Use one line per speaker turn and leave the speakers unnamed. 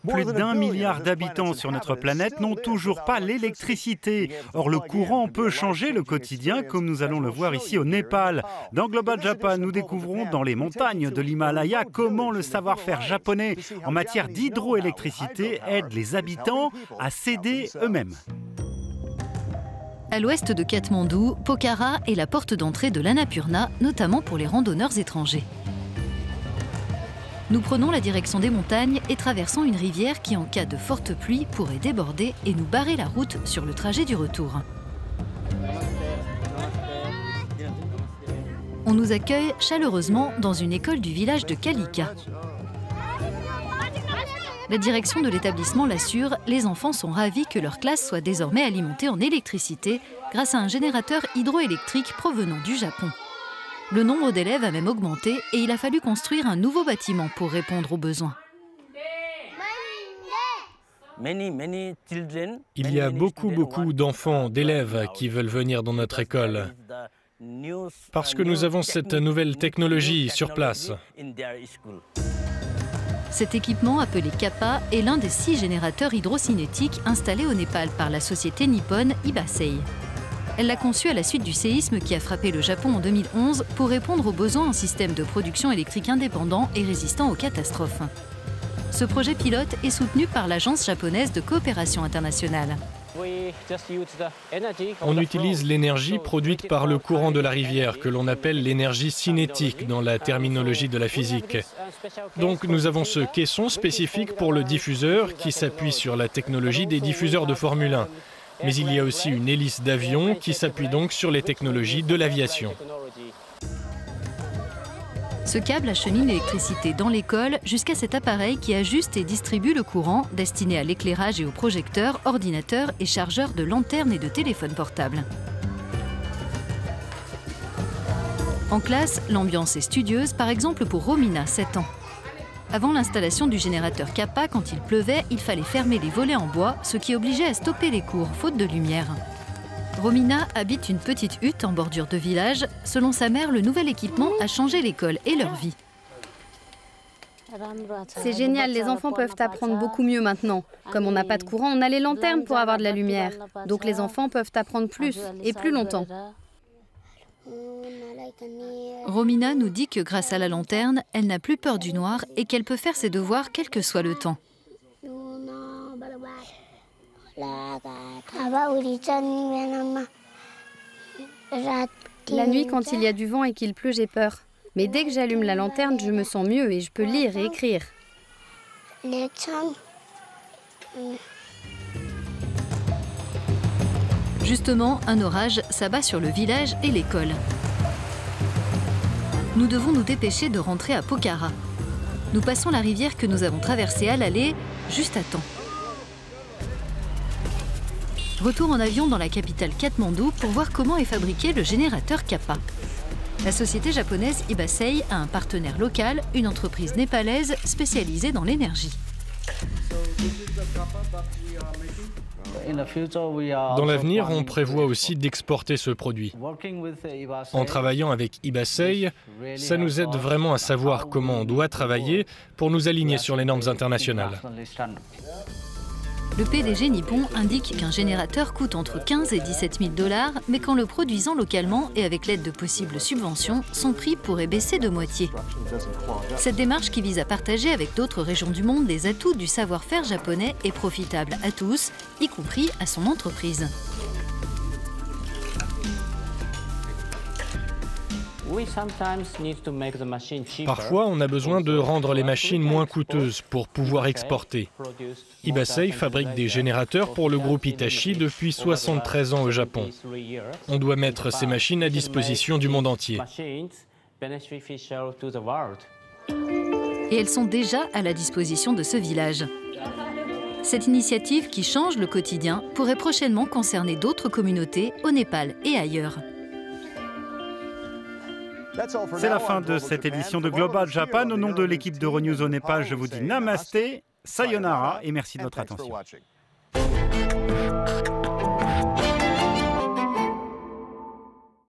Plus d'1 milliard d'habitants sur notre planète n'ont toujours pas l'électricité. Or, le courant peut changer le quotidien, comme nous allons le voir ici au Népal. Dans Global Japan, nous découvrons dans les montagnes de l'Himalaya comment le savoir-faire japonais en matière d'hydroélectricité aide les habitants à s'aider eux-mêmes.
À l'ouest de Katmandou, Pokhara est la porte d'entrée de l'Annapurna, notamment pour les randonneurs étrangers. Nous prenons la direction des montagnes et traversons une rivière qui, en cas de forte pluie, pourrait déborder et nous barrer la route sur le trajet du retour. On nous accueille chaleureusement dans une école du village de Kalika. La direction de l'établissement l'assure, les enfants sont ravis que leur classe soit désormais alimentée en électricité grâce à un générateur hydroélectrique provenant du Japon. Le nombre d'élèves a même augmenté et il a fallu construire un nouveau bâtiment pour répondre aux besoins.
Il y a beaucoup d'enfants, d'élèves qui veulent venir dans notre école parce que nous avons cette nouvelle technologie sur place.
Cet équipement, appelé Kappa, est l'un des 6 générateurs hydrocinétiques installés au Népal par la société nippone Ibasei. Elle l'a conçu à la suite du séisme qui a frappé le Japon en 2011 pour répondre aux besoins en système de production électrique indépendant et résistant aux catastrophes. Ce projet pilote est soutenu par l'Agence japonaise de coopération internationale.
On utilise l'énergie produite par le courant de la rivière, que l'on appelle l'énergie cinétique dans la terminologie de la physique. Donc nous avons ce caisson spécifique pour le diffuseur qui s'appuie sur la technologie des diffuseurs de Formule 1. Mais il y a aussi une hélice d'avion qui s'appuie donc sur les technologies de l'aviation.
Ce câble achemine l'électricité dans l'école jusqu'à cet appareil qui ajuste et distribue le courant destiné à l'éclairage et aux projecteurs, ordinateurs et chargeurs de lanternes et de téléphones portables. En classe, l'ambiance est studieuse, par exemple pour Romina, 7 ans. Avant l'installation du générateur Kappa, quand il pleuvait, il fallait fermer les volets en bois, ce qui obligeait à stopper les cours, faute de lumière. Romina habite une petite hutte en bordure de village. Selon sa mère, le nouvel équipement a changé l'école et leur vie.
C'est génial, les enfants peuvent apprendre beaucoup mieux maintenant. Comme on n'a pas de courant, on a les lanternes pour avoir de la lumière. Donc les enfants peuvent apprendre plus et plus longtemps.
Romina nous dit que grâce à la lanterne, elle n'a plus peur du noir et qu'elle peut faire ses devoirs quel que soit le temps.
La nuit, quand il y a du vent et qu'il pleut, j'ai peur. Mais dès que j'allume la lanterne, je me sens mieux et je peux lire et écrire.
Justement, un orage s'abat sur le village et l'école. Nous devons nous dépêcher de rentrer à Pokhara. Nous passons la rivière que nous avons traversée à l'aller, juste à temps. Retour en avion dans la capitale Katmandou pour voir comment est fabriqué le générateur Kappa. La société japonaise Ibasei a un partenaire local, une entreprise népalaise spécialisée dans l'énergie.
Dans l'avenir, on prévoit aussi d'exporter ce produit. En travaillant avec Ibasei, ça nous aide vraiment à savoir comment on doit travailler pour nous aligner sur les normes internationales.
Le PDG nippon indique qu'un générateur coûte entre 15 et 17 000 $, mais qu'en le produisant localement et avec l'aide de possibles subventions, son prix pourrait baisser de moitié. Cette démarche qui vise à partager avec d'autres régions du monde les atouts du savoir-faire japonais est profitable à tous, y compris à son entreprise.
Parfois, on a besoin de rendre les machines moins coûteuses pour pouvoir exporter. Ibasei fabrique des générateurs pour le groupe Hitachi depuis 73 ans au Japon. On doit mettre ces machines à disposition du monde entier.
Et elles sont déjà à la disposition de ce village. Cette initiative qui change le quotidien pourrait prochainement concerner d'autres communautés au Népal et ailleurs.
C'est la fin de cette édition de Global Japan. Au nom de l'équipe d'Euronews au Népal, je vous dis namasté, sayonara et merci de votre attention.